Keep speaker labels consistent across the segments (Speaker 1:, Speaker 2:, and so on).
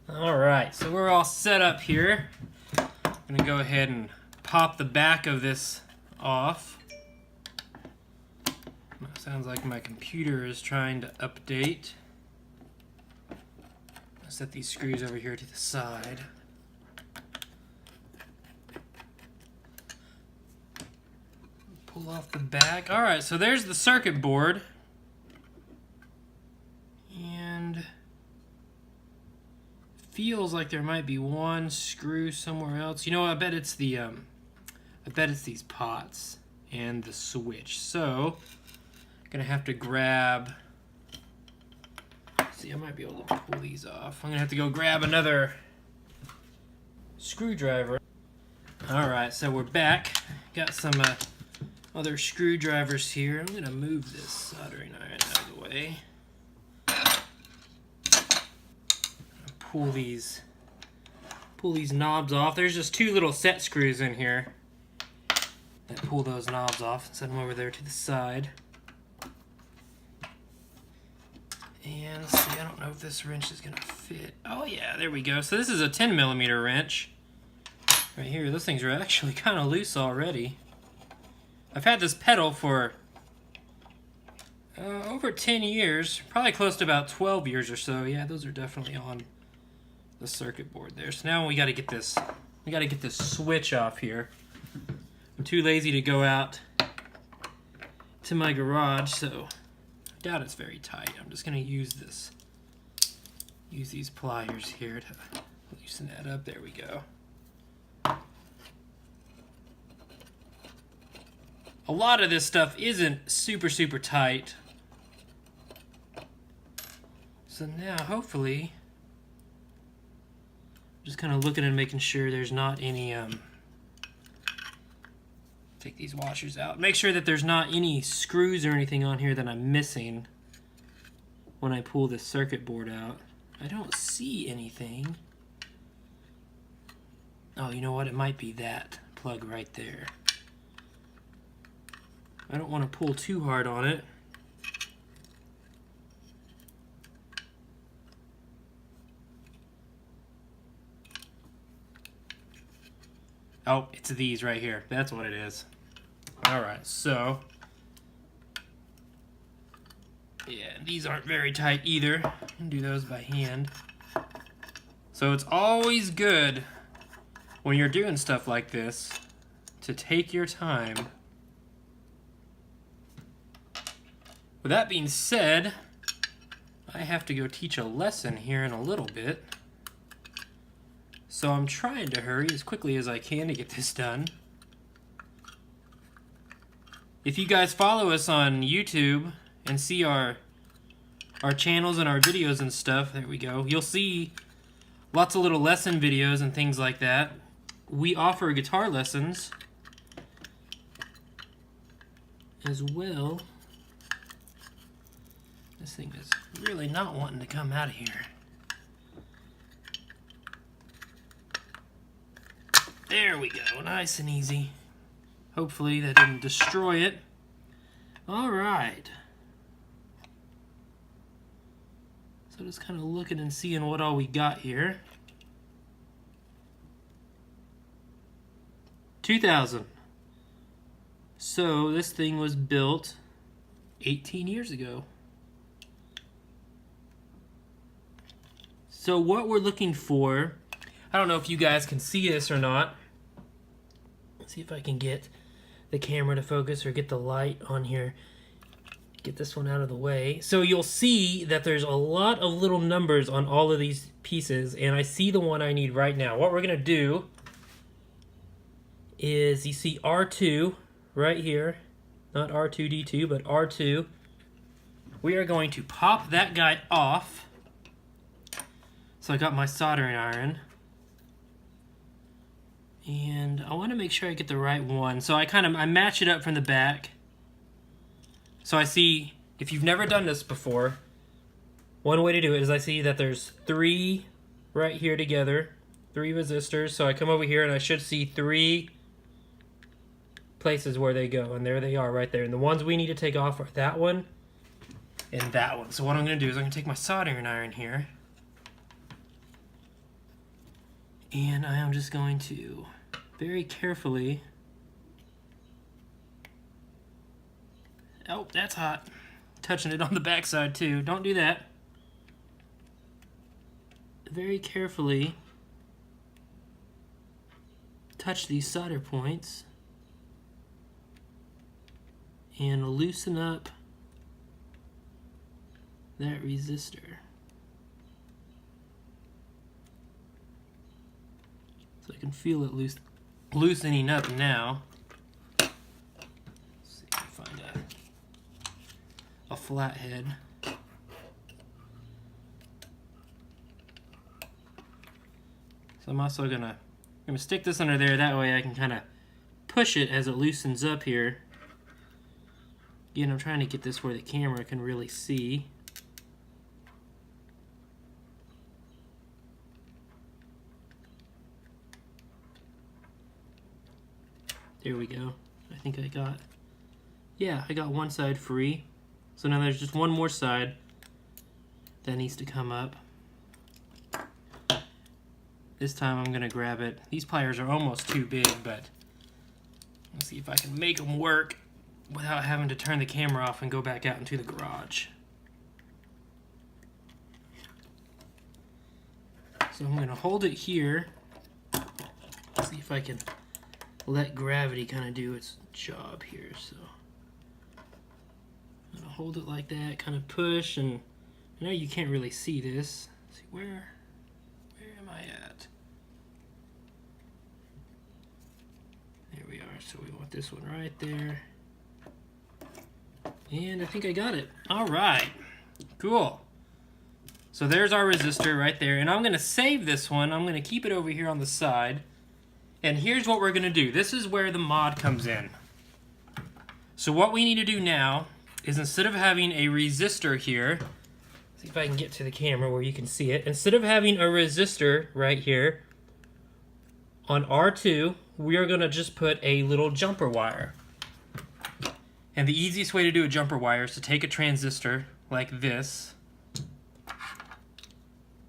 Speaker 1: Alright, so we're all set up here. I'm going to go ahead and pop the back of this off. Sounds like my computer is trying to update. I'll set these screws over here to the side. Pull off the back. Alright, so there's the circuit board. And feels like there might be one screw somewhere else. You know, I bet it's the these pots and the switch. So I'm gonna have to grab. See, I might be able to pull these off. I'm gonna have to go grab another screwdriver. All right, so we're back. Got some other screwdrivers here. I'm gonna move this soldering iron out of the way. Pull these knobs off. There's just two little set screws in here that pull those knobs off. Set them over there to the side. And let's see, I don't know if this wrench is gonna fit. Oh yeah, there we go. So this is a 10mm wrench. Right here, those things are actually kind of loose already. I've had this pedal for over 10 years, probably close to about 12 years or so. Yeah, those are definitely on the circuit board there. So now we got to get this switch off here. I'm too lazy to go out to my garage, so I doubt it's very tight. I'm just going to use these pliers here to loosen that up. There we go. A lot of this stuff isn't super tight. So now hopefully just kind of looking and making sure there's not any take these washers out. Make sure that there's not any screws or anything on here that I'm missing when I pull this circuit board out. I don't see anything. Oh, you know what? It might be that plug right there. I don't want to pull too hard on it. Oh, it's these right here. That's what it is. Alright, so yeah, these aren't very tight either. I can do those by hand. So it's always good when you're doing stuff like this to take your time. With that being said, I have to go teach a lesson here in a little bit. So I'm trying to hurry as quickly as I can to get this done. If you guys follow us on YouTube and see our channels and our videos and stuff, there we go, you'll see lots of little lesson videos and things like that. We offer guitar lessons as well. This thing is really not wanting to come out of here. There we go, nice and easy. Hopefully that didn't destroy it. Alright. So just kind of looking and seeing what all we got here. 2000. So this thing was built 18 years ago. So what we're looking for, I don't know if you guys can see this or not. Let's see if I can get the camera to focus or get the light on here. Get this one out of the way. So you'll see that there's a lot of little numbers on all of these pieces, and I see the one I need right now. What we're gonna do is, you see R2 right here, not R2D2, but R2. We are going to pop that guy off. So I got my soldering iron. And I want to make sure I get the right one. So I match it up from the back. So I see, if you've never done this before, one way to do it is I see that there's 3 right here together, 3 resistors. So I come over here and I should see 3 places where they go, and there they are right there. And the ones we need to take off are that one and that one. So what I'm going to do is I'm going to take my soldering iron here, And I am just going to very carefully, oh, that's hot. Touching it on the backside too. Don't do that. Very carefully touch these solder points and loosen up that resistor. So I can feel it loosening up now. Let's see if I can find a flathead. So I'm also gonna stick this under there, that way I can kind of push it as it loosens up here. Again, I'm trying to get this where the camera can really see. There we go. I think I got, yeah, I got one side free. So now there's just one more side that needs to come up. This time I'm gonna grab it. These pliers are almost too big, but let's see if I can make them work without having to turn the camera off and go back out into the garage. So I'm gonna hold it here. See if I can let gravity kind of do its job here. So I'm gonna hold it like that, kind of push, and I know you can't really see this. Let's see, where am I at? There we are. So we want this one right there. And I think I got it. All right, cool. So there's our resistor right there. And I'm gonna save this one. I'm gonna keep it over here on the side. And here's what we're gonna do. This is where the mod comes in. So what we need to do now is, instead of having a resistor here, see if I can get to the camera where you can see it. Instead of having a resistor right here, on R2, we are gonna just put a little jumper wire. And the easiest way to do a jumper wire is to take a transistor like this,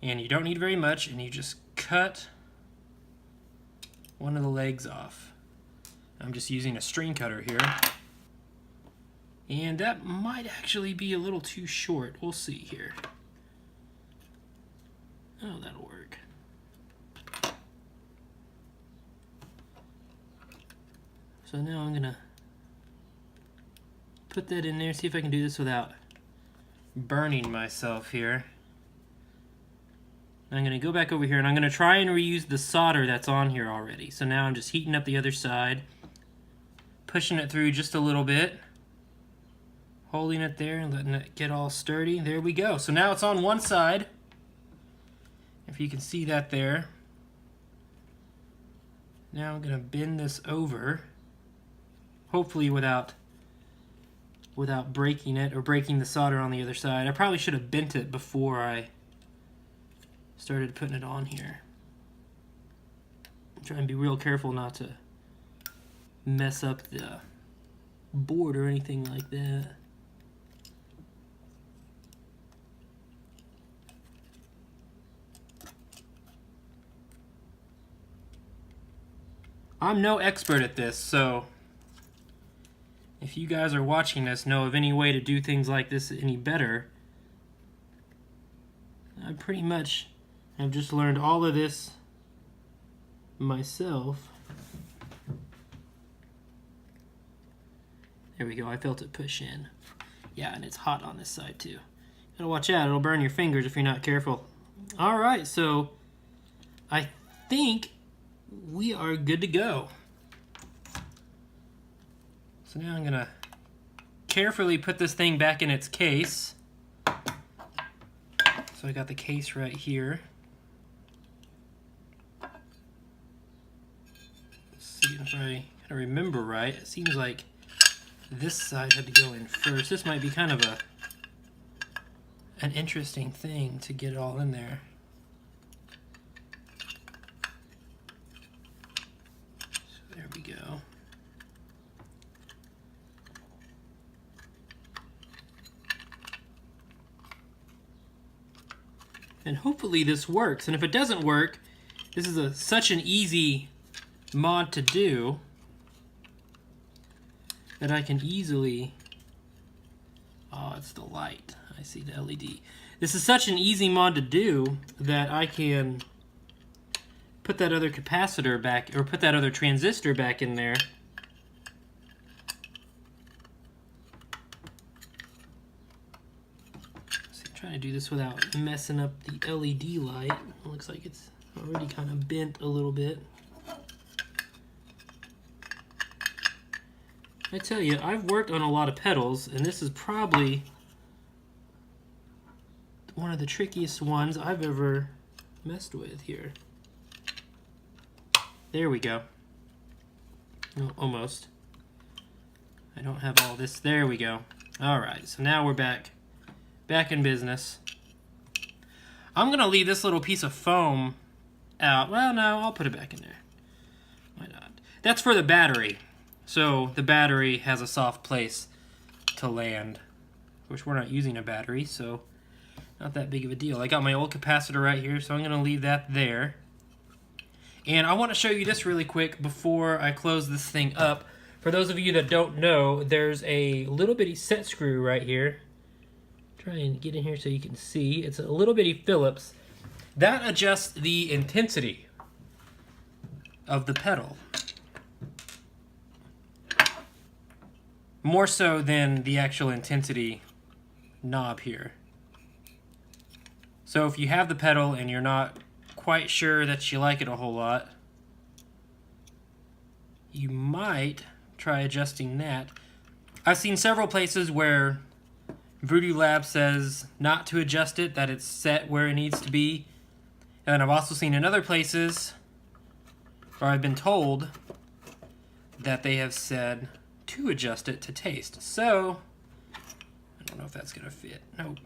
Speaker 1: and you don't need very much, and you just cut one of the legs off. I'm just using a string cutter here. And that might actually be a little too short. We'll see here. Oh, that'll work. So now I'm gonna put that in there, see if I can do this without burning myself here. I'm gonna go back over here and I'm gonna try and reuse the solder that's on here already. So now I'm just heating up the other side, pushing it through just a little bit, holding it there and letting it get all sturdy. There we go. So now it's on one side, if you can see that there. Now I'm gonna bend this over, hopefully without breaking it or breaking the solder on the other side. I probably should have bent it before I started putting it on here. I'm trying to be real careful not to mess up the board or anything like that. I'm no expert at this, so if you guys are watching this, know of any way to do things like this any better, I pretty much have just learned all of this myself. There we go, I felt it push in. Yeah, and it's hot on this side too. Gotta watch out, it'll burn your fingers if you're not careful. Alright, so I think we are good to go. So now I'm gonna carefully put this thing back in its case. So I got the case right here. Let's see if I remember right. It seems like this side had to go in first. This might be kind of an interesting thing to get it all in there. So there we go. And hopefully this works. And if it doesn't work, This is such an easy mod to do that I can easily... Oh, it's the light. I see the LED. This is such an easy mod to do that I can put that other capacitor back, or put that other transistor back in there. So I'm trying to do this without messing up the LED light. It looks like it's already kind of bent a little bit. I tell you, I've worked on a lot of pedals, and this is probably one of the trickiest ones I've ever messed with here. There we go. No, almost. I don't have all this. There we go. Alright, so now we're back in business. I'm going to leave this little piece of foam out. Well, no, I'll put it back in there. Why not? That's for the battery. So the battery has a soft place to land. Of course, we're not using a battery, so not that big of a deal. I got my old capacitor right here, so I'm going to leave that there. And I want to show you this really quick before I close this thing up. For those of you that don't know, there's a little bitty set screw right here. Try and get in here so you can see. It's a little bitty Phillips. That adjusts the intensity of the pedal. More so than the actual intensity knob here. So if you have the pedal and you're not quite sure that you like it a whole lot, you might try adjusting that. I've seen several places where Voodoo Lab says not to adjust it, that it's set where it needs to be. And I've also seen in other places, or I've been told, that they have said to adjust it to taste. So, I don't know if that's gonna fit. Nope.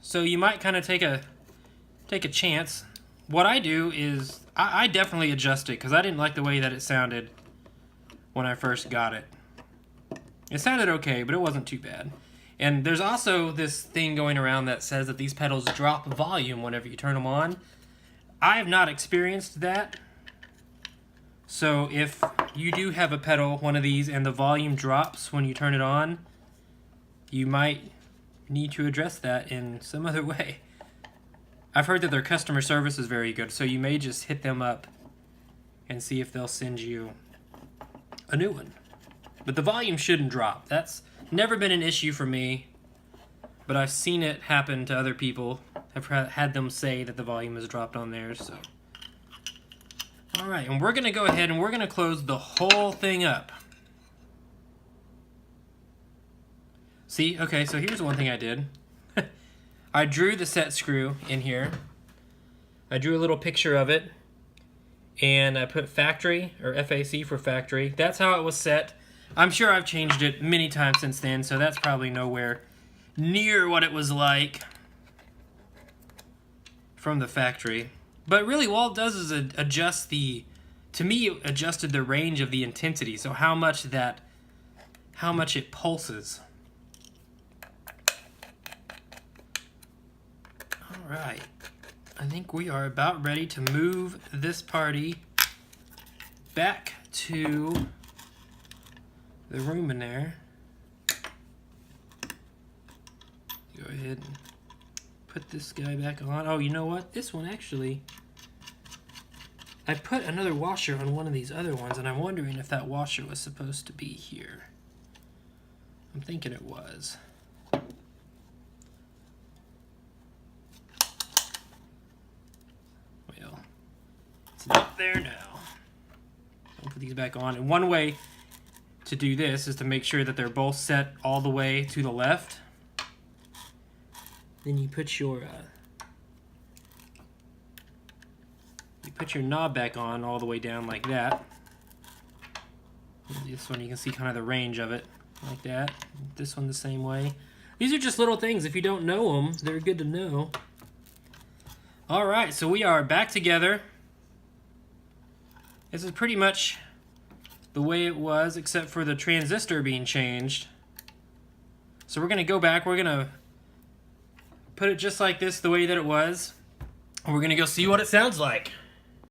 Speaker 1: So you might kind of take a chance. What I do is I definitely adjust it because I didn't like the way that it sounded when I first got it. It sounded okay, but it wasn't too bad. And there's also this thing going around that says that these pedals drop volume whenever you turn them on. I have not experienced that. So if you do have a pedal, one of these, and the volume drops when you turn it on, you might need to address that in some other way. I've heard that their customer service is very good, so you may just hit them up and see if they'll send you a new one. But the volume shouldn't drop. That's never been an issue for me, but I've seen it happen to other people. I've had them say that the volume has dropped on theirs, so. Alright, and we're going to go ahead and we're going to close the whole thing up. See, okay, so here's one thing I did. I drew the set screw in here. I drew a little picture of it. And I put factory, or FAC for factory. That's how it was set. I'm sure I've changed it many times since then, so that's probably nowhere near what it was like from the factory. But really, all it does is adjust the, to me, it adjusted the range of the intensity. So how much it pulses. All right, I think we are about ready to move this party back to the room in there. Go ahead and put this guy back on. Oh, you know what? This one actually, I put another washer on one of these other ones, and I'm wondering if that washer was supposed to be here. I'm thinking it was. Well, it's not there now. I'll put these back on. And one way to do this is to make sure that they're both set all the way to the left. Then you put your knob back on all the way down like that. This one you can see kind of the range of it like that. This one the same way. These are just little things. If you don't know them, they're good to know. All right, so we are back together. This is pretty much the way it was, except for the transistor being changed. So we're going to go back. We're going to put it just like this, the way that it was. We're gonna go see what it sounds like.